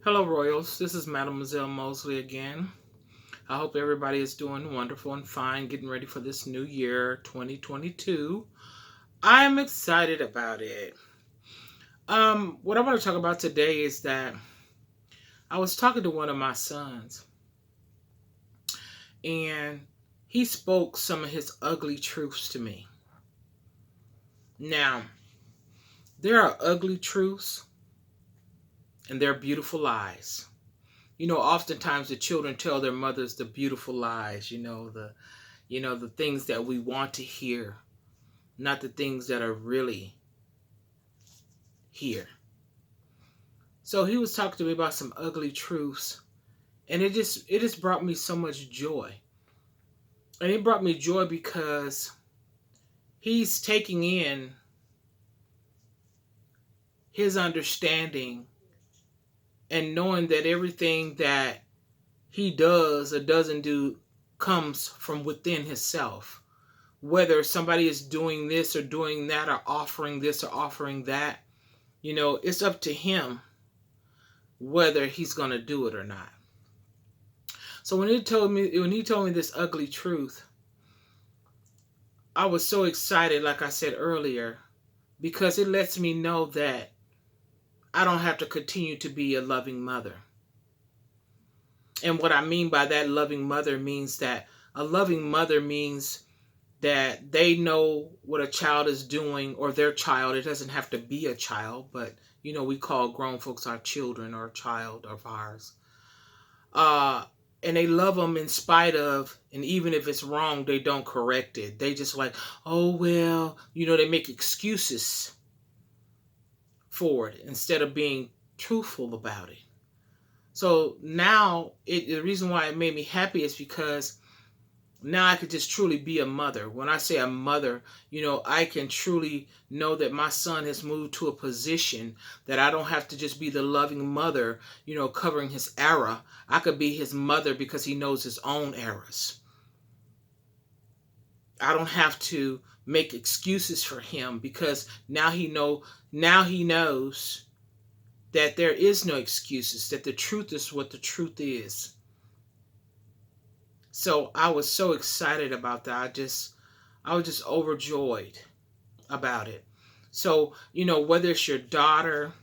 Hello, Royals. This is Mademoiselle Mosley again. I hope everybody is doing wonderful and fine, getting ready for this new year, 2022. I'm excited about it. What I want to talk about today is that I was talking to one of my sons, and he spoke some of his ugly truths to me. Now, there are ugly truths and there are beautiful lies. Oftentimes the children tell their mothers the beautiful lies, the things that we want to hear, not the things that are really here. So he was talking to me about some ugly truths, and it just brought me so much joy. And it brought me joy because he's taking in his understanding and knowing that everything that he does or doesn't do comes from within himself. Whether somebody is doing this or doing that or offering this or offering that, it's up to him whether he's going to do it or not. So when he told me this ugly truth, I was so excited, like I said earlier, because it lets me know that I don't have to continue to be a loving mother. And what I mean by that, loving mother means that a loving mother means that they know what a child is doing, or their child. It doesn't have to be a child, but we call grown folks our children or a child of ours. Uh, and they love them in spite of, and even if it's wrong, they don't correct it. They just like, oh well, they make excuses for it instead of being truthful about it. So now, the reason why it made me happy is because now I could just truly be a mother. When I say a mother, I can truly know that my son has moved to a position that I don't have to just be the loving mother, covering his error. I could be his mother because he knows his own errors. I don't have to make excuses for him because now he knows that there is no excuses, that the truth is what the truth is. So I was so excited about that. I was just overjoyed about it. So, whether it's your daughter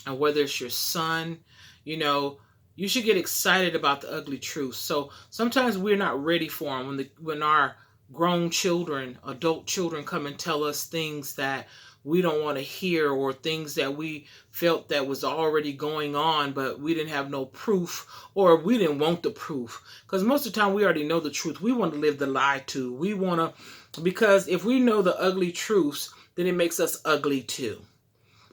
or whether it's your son, you should get excited about the ugly truth. So sometimes we're not ready for them when our grown children, adult children come and tell us things that we don't want to hear, or things that we felt that was already going on, but we didn't have no proof, or we didn't want the proof. Because most of the time we already know the truth. We want to live the lie too. We want to, because if we know the ugly truths, then it makes us ugly too.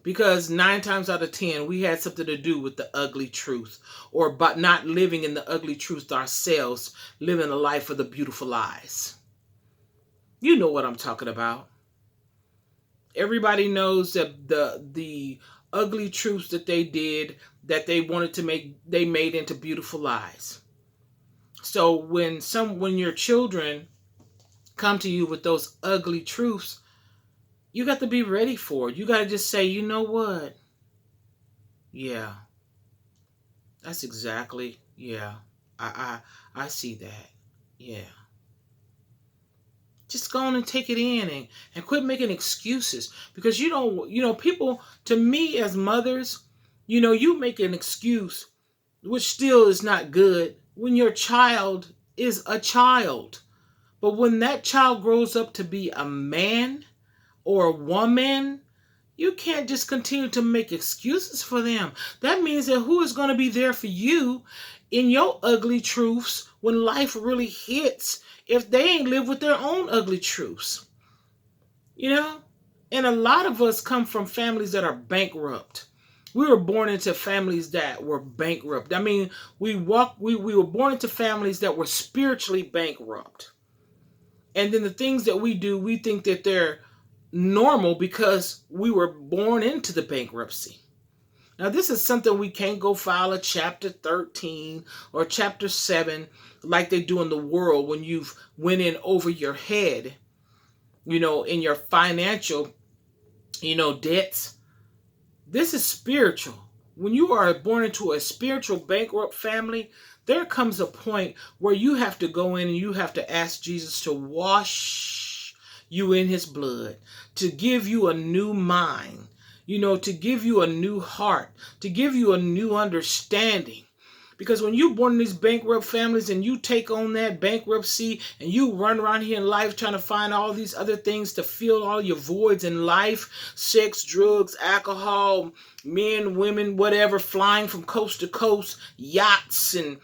Because 9 times out of 10, we had something to do with the ugly truth, or but not living in the ugly truth ourselves, living a life of the beautiful lies. You know what I'm talking about. Everybody knows that the ugly truths that they did, that they wanted to make, they made into beautiful lies. So when your children come to you with those ugly truths, you got to be ready for it. You got to just say, you know what? Yeah, that's exactly, yeah. I see that. Yeah. Just go on and take it in, and quit making excuses, because people, to me as mothers, you make an excuse, which still is not good, when your child is a child. But when that child grows up to be a man or a woman, you can't just continue to make excuses for them. That means that who is going to be there for you in your ugly truths when life really hits, if they ain't lived with their own ugly truths? You know? And a lot of us come from families that are bankrupt. We were born into families that were bankrupt. I mean, we were born into families that were spiritually bankrupt. And then the things that we do, we think that they're normal because we were born into the bankruptcy. Now, this is something we can't go file a chapter 13 or chapter 7 like they do in the world when you've went in over your head, in your financial, debts. This is spiritual. when you are born into a spiritual bankrupt family, there comes a point where you have to go in and you have to ask Jesus to wash you in his blood, to give you a new mind, to give you a new heart, to give you a new understanding. Because when you're born in these bankrupt families and you take on that bankruptcy and you run around here in life trying to find all these other things to fill all your voids in life, sex, drugs, alcohol, men, women, whatever, flying from coast to coast, yachts and,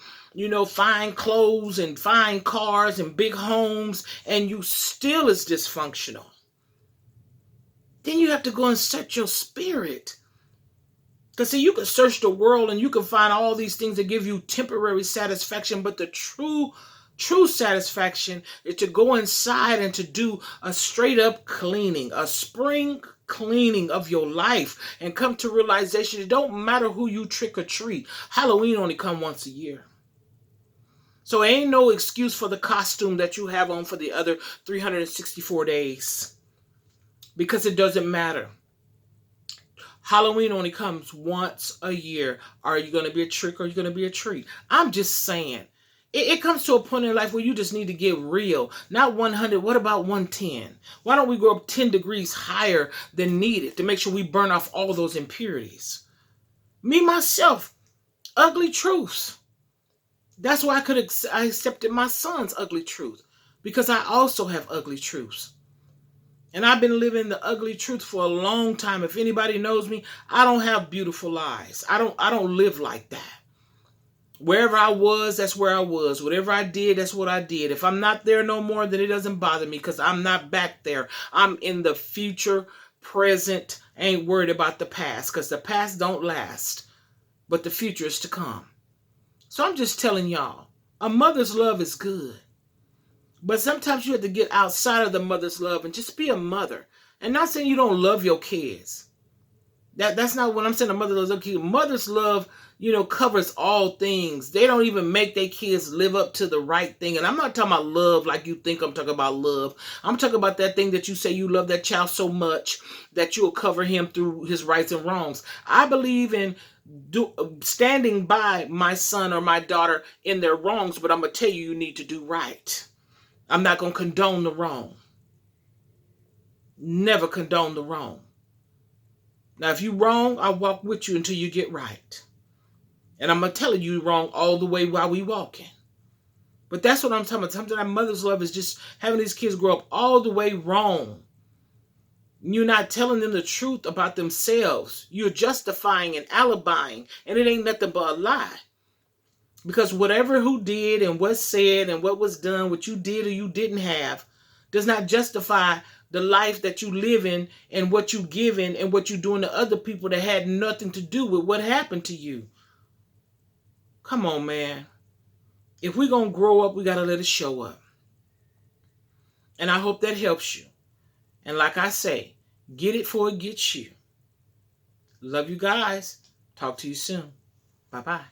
fine clothes and fine cars and big homes, and you still is dysfunctional. Then you have to go and search your spirit. Because see, you can search the world and you can find all these things that give you temporary satisfaction, but the true satisfaction is to go inside and to do a straight up cleaning, a spring cleaning of your life, and come to realization it don't matter who you trick or treat. Halloween only come once a year. So it ain't no excuse for the costume that you have on for the other 364 days. Because it doesn't matter. Halloween only comes once a year. Are you going to be a trick or are you going to be a treat? I'm just saying. It comes to a point in life where you just need to get real. Not 100. What about 110? Why don't we go up 10 degrees higher than needed to make sure we burn off all those impurities? Me, myself, ugly truths. That's why I accepted my son's ugly truth. Because I also have ugly truths. And I've been living the ugly truth for a long time. If anybody knows me, I don't have beautiful eyes. I don't live like that. Wherever I was, that's where I was. Whatever I did, that's what I did. If I'm not there no more, then it doesn't bother me because I'm not back there. I'm in the future, present, ain't worried about the past because the past don't last, but the future is to come. So I'm just telling y'all, a mother's love is good. But sometimes you have to get outside of the mother's love and just be a mother. And not saying you don't love your kids. That's not what I'm saying. A mother loves their kids. Mother's love, covers all things. They don't even make their kids live up to the right thing. And I'm not talking about love like you think I'm talking about love. I'm talking about that thing that you say you love that child so much that you'll cover him through his rights and wrongs. I believe in standing by my son or my daughter in their wrongs, but I'm going to tell you need to do right. I'm not going to condone the wrong. Never condone the wrong. Now, if you're wrong, I'll walk with you until you get right. And I'm going to tell you wrong all the way while we walking. But that's what I'm talking about. Sometimes mother's love is just having these kids grow up all the way wrong. You're not telling them the truth about themselves. You're justifying and alibying. And it ain't nothing but a lie. Because whatever who did and what said and what was done, what you did or you didn't have, does not justify the life that you live in and what you give in and what you're doing to other people that had nothing to do with what happened to you. Come on, man. If we're going to grow up, we got to let it show up. And I hope that helps you. And like I say, get it before it gets you. Love you guys. Talk to you soon. Bye-bye.